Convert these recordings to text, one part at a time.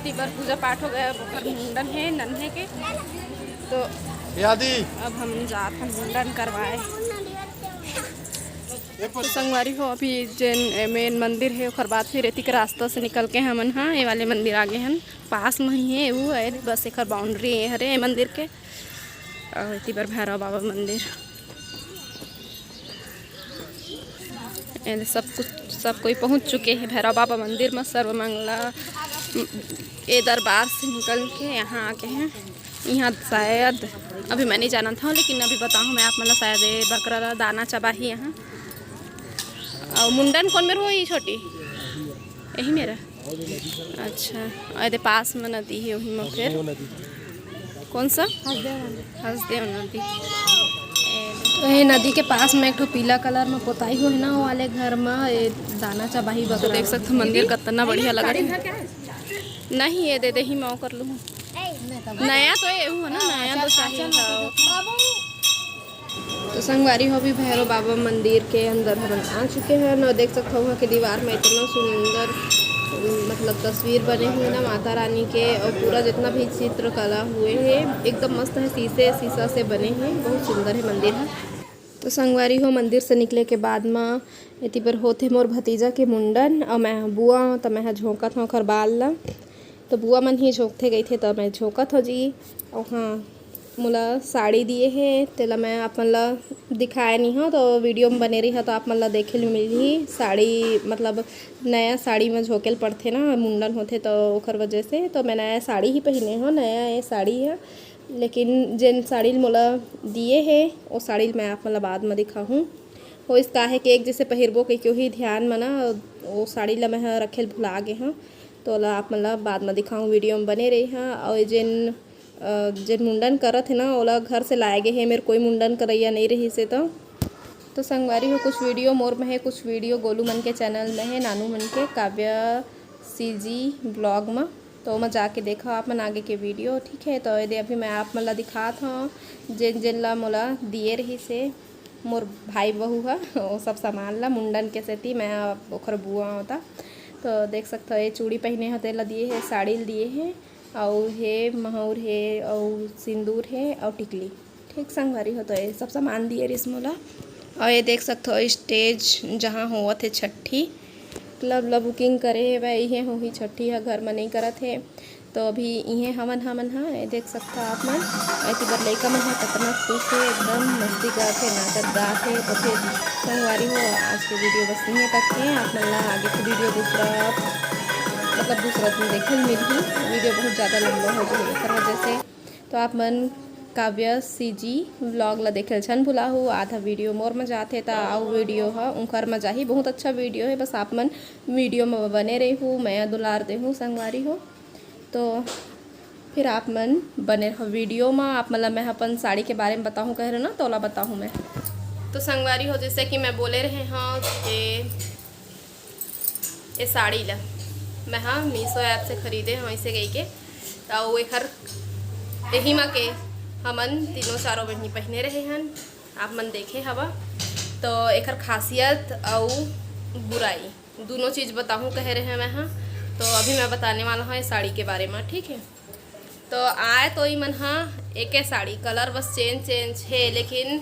इतनी बार पूजा पाठ हो गया, मुंडन है नन्हे के, तो अब हम जाते हैं मुंडन करवाए। तो संगवारी हो अभी जैन मेन मंदिर है ओकर बाद फिर एती के रास्ता से निकल के हमन हाँ ये वाले मंदिर आगे हैं, पास में ही है वो है, बस एक बाउंड्री है हरे मंदिर के। और एती बार भैरव बाबा मंदिर सब कोई पहुंच चुके हैं भैरव बाबा मंदिर में। सर्वमंगला ये दरबार से निकल के यहाँ आके हैं। यहाँ शायद अभी मैं नहीं जाना था, लेकिन अभी बताऊँ मैं आप मतलब शायद बकरा दाना चबाही यहाँ। और मुंडन कौन मेरे हो ये छोटी यही मेरा। अच्छा अरे पास में नदी है वहीं में, फिर कौन सा हंसदेव नदी। तो ये नदी के पास में एक पीला कलर में पोताई हुई ना, वो वाले घर में ये दाना चबाही बकरा। देख सकते मंदिर कितना बढ़िया लगा नहीं ये दे ही मैं कर लूँ नया तो ये हो ना, नया तो चाहिए। तो संगवारी हो भी भैरव बाबा मंदिर के अंदर हम आ चुके हैं ना। देख सकते हो वहाँ की दीवार में इतना सुंदर मतलब तस्वीर बने हुए ना माता रानी के, और पूरा जितना भी चित्रकला हुए हैं एकदम मस्त है, शीशा से बने हैं, बहुत सुंदर है मंदिर है। तो संगवारी हो मंदिर से निकले के बाद में इति पर होते मोर भतीजा के मुंडन, और मैं बुआ तो मैं झोंकत हूँ ओखर बाल ला। तो बुआ मन ही झोंकते गई थे तो मैं झोंकत हो जी। और हाँ मोला साड़ी दिए है तेला मैं आप मन ला दिखाए नहीं हो, तो वीडियो में बने रही है तो आप मन ला देखे ले मिली साड़ी, मतलब नया साड़ी में झोंकेल पड़ते ना मुंडन होते तो ओखर वजह से। तो मैं नया साड़ी ही पहने हो, नया ये साड़ी है, लेकिन जिन साड़ी मोला दिए है वो साड़ी मैं आप मतलब बाद में दिखाऊँ। वो इसका है कि एक जैसे पहिरबो कहीं क्यों ही ध्यान में ना वो साड़ी ला मैं रखेल भुला गए हाँ, तो ला आप मतलब बाद में दिखाऊँ, वीडियो में बने रही हाँ। और जिन मुंडन करत है ना ओला घर से लाए गए हैं, मेरे कोई मुंडन करैया नहीं रही से। तो संगवारी हो कुछ वीडियो मोर में है, कुछ वीडियो गोलू मन के चैनल में है, नानू मन के काव्या CG ब्लॉग में, तो मैं जाके देखा आप मन आगे के वीडियो ठीक है। तो यदि अभी मैं आप मन ला दिखात हूँ जिन ला मोला दिए रही से मोर भाई बहू है वो सब सामान ला मुंडन के सेती मैं ओखर बुआ होता। तो देख सकते हो ये चूड़ी पहने होते ला दिए है, साड़ी दिए है, और है महूर है, और सिंदूर है, और टिकली ठीक संगवारी हो। तो ये सब सामान दिए रिस मोला। और ये देख सकते हो स्टेज जहाँ हुआ थे छठी क्लब ला बुकिंग करे है वह ये हो ही छठी है, घर में नहीं करत है। तो अभी ये हमन हाँ ये देख सकते हो आप मन। ऐसी बार लड़का मन है कितना खुश है, एकदम मस्ती करते नाचत गाते। तो फिर संगवारी हो आज के वीडियो बस यहीं तक है। आप मन ला आगे की वीडियो दूसरा दिन देखे मिली, वीडियो बहुत ज़्यादा लंबा हो जाए इस वजह से। तो आप मन काव्या CG व्लॉग ला देखे छन भुला हो, आधा वीडियो मोर में जाते था आओ वीडियो है उनकर में जाही, बहुत अच्छा वीडियो है, बस आप मन वीडियो में बने रही हूँ, मैं दुलार दे हूँ संगवारी हो। तो फिर आप मन बने रहो वीडियो में। आप मतलब मैं अपन साड़ी के बारे में बताऊँ कह रहे हो ना, तोला बताऊँ मैं। तो संगवारी हो जैसे कि मैं बोले रहे हाँ कि ये साड़ी ला मैं हाँ मीशो ऐप से ख़रीदे हाँ ऐसे गई के, तो एक यही में के हमन तीनों चारों बहनी पहने रहे हैं, आप मन देखे हवा। तो एक खासियत और बुराई दोनों चीज़ बताऊँ कह रहे हैं मैं हाँ। तो अभी मैं बताने वाला हूँ इस साड़ी के बारे में ठीक है। तो आए तो ही मन हाँ एक साड़ी कलर बस चेंज है, लेकिन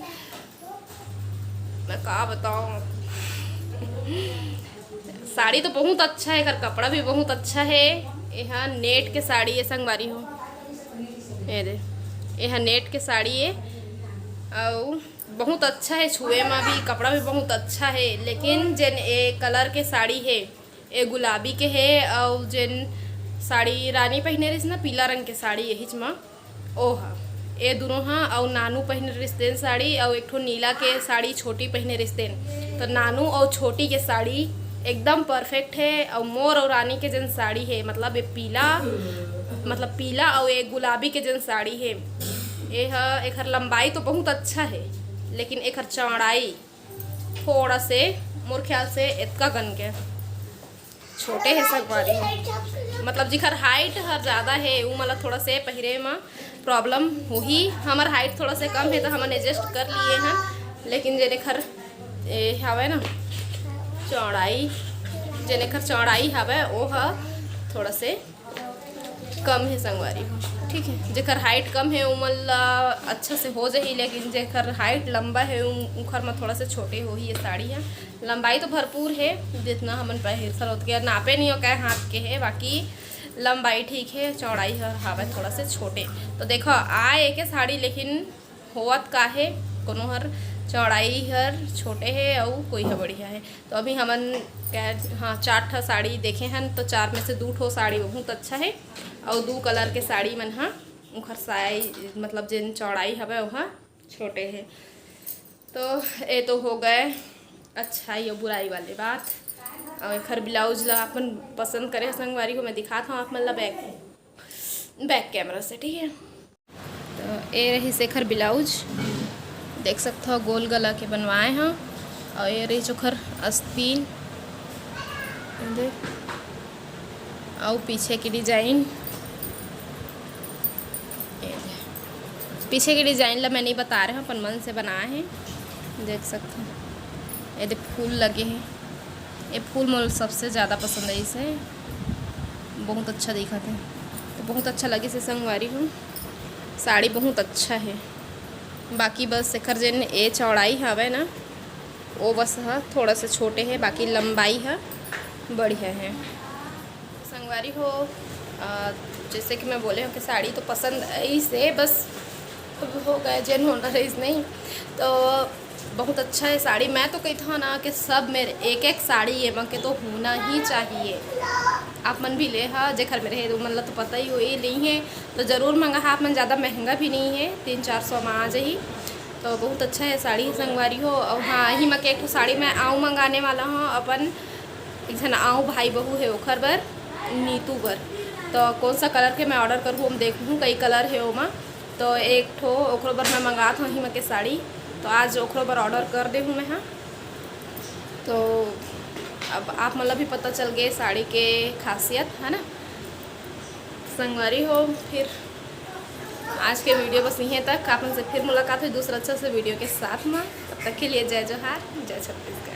मैं क्या बताऊँ साड़ी तो बहुत अच्छा है, कर कपड़ा भी बहुत अच्छा है। यहाँ नेट के साड़ी है संगवारी हो, ये दे यहाँ नेट के साड़ी है और बहुत अच्छा है, छुए में भी कपड़ा भी बहुत अच्छा है। लेकिन जिन ए कलर के साड़ी है ये गुलाबी के है, और जिन साड़ी रानी पहने रही ना पीला रंग के साड़ी यही में ओ हाँ ये दोनों हाँ। और नानू पहने रिश्तेन साड़ी, और एक ठो नीला के साड़ी छोटी पहने रिश्तेन। तो नानू और छोटी के साड़ी एकदम परफेक्ट है। और मोर और रानी के जन साड़ी है मतलब ये पीला और एक गुलाबी के जन साड़ी है ये है। एक लंबाई तो बहुत अच्छा है, लेकिन एक चौड़ाई थोड़ा से मोर ख्याल से इतना गन के छोटे है संगवारी, मतलब जिखर हाइट हर ज़्यादा है वो मतलब थोड़ा से पहिरे में प्रॉब्लम हुई। हमार हाइट थोड़ा से कम है तो हम एडजस्ट कर लिए हैं, लेकिन जेने खर हवे ना चौड़ाई जेने खर चौड़ाई हवे वो है थोड़ा से कम है संगवारी हो, ठीक है। जेकर हाइट कम है उमन ला अच्छा से हो जाही, लेकिन जेकर हाइट लंबा है उखर में थोड़ा से छोटे हो ही ये साड़ी है। लंबाई तो भरपूर है, जितना हमन पहिर सलोत के नापे नहीं हो क्या हाथ के है, बाकी लंबाई ठीक है, चौड़ाई हवा थोड़ा से छोटे। तो देखो आए के साड़ी लेकिन होवत का है, कोनो हर चौड़ाई हर छोटे है और कोई है बढ़िया है। तो अभी हमन क्या, हाँ 4 ठा साड़ी देखे हैं, तो 4 में से 2 ठो साड़ी बहुत अच्छा है और 2 कलर के साड़ी मन हाँ उखर साइज मतलब जिन चौड़ाई हवे वहाँ छोटे है। तो ये तो हो गए अच्छाई और बुराई वाले बात। और एक ब्लाउज ला अपन पसंद करे संगवारी को मैं दिखाता हूँ आप मतलब बैक कैमरा से, ठीक है। तो ये रही शेखर ब्लाउज, देख सकते हो गोल गला के बनवाए हैं। और ये रही चोखर आस्तीन और पीछे की डिजाइन, पीछे की डिजाइन ला मैं नहीं बता रहे हैं, अपन मन से बनाए हैं, देख सकते हो। ये फूल लगे हैं, ये फूल मुझे सबसे ज़्यादा पसंद है, इसे बहुत अच्छा दिखा था, तो बहुत अच्छा लगे से संगवारी हूँ। साड़ी बहुत अच्छा है, बाकी बस शेखर जन ए चौड़ाई हवे ना वो बस है थोड़ा सा छोटे है, बाकी लंबाई है बढ़िया है संगवारी हो। जैसे कि मैं बोले हूँ कि साड़ी तो पसंद इसे बस हो गए जन होना रही नहीं, तो बहुत अच्छा है साड़ी। मैं तो कहता हूँ ना कि सब मेरे एक साड़ी ये मन के तो होना ही चाहिए। आप मन भी ले हाँ जेखर मेरे है मतलब तो पता ही हो ये नहीं है तो ज़रूर मंगा। आप मन ज़्यादा महंगा भी नहीं है, 300-400 में आ जाही, तो बहुत अच्छा है साड़ी संगवारी हो। और हाँ ही मैं एक साड़ी मैं आऊँ मंगाने वाला हूँ, अपन एक जन आऊँ भाई बहू है ओखर बर नीतू बर, तो कौन सा कलर के मैं ऑर्डर करूँ हम देखूँ, कई कलर है ओमा, तो एक ठो ओखरो बर मैं मंगात हूँ ही मैं के साड़ी, तो आज ओखरो बर ऑर्डर कर दे हूँ मैं। हाँ तो अब आप मतलब भी पता चल गए साड़ी के खासियत है ना संगवारी हो। फिर आज के वीडियो बस यहीं तक, आप से फिर मुलाकात हुई दूसरा अच्छा से वीडियो के साथ में। तब तक के लिए जय जोहार, जय छत्तीसगढ़।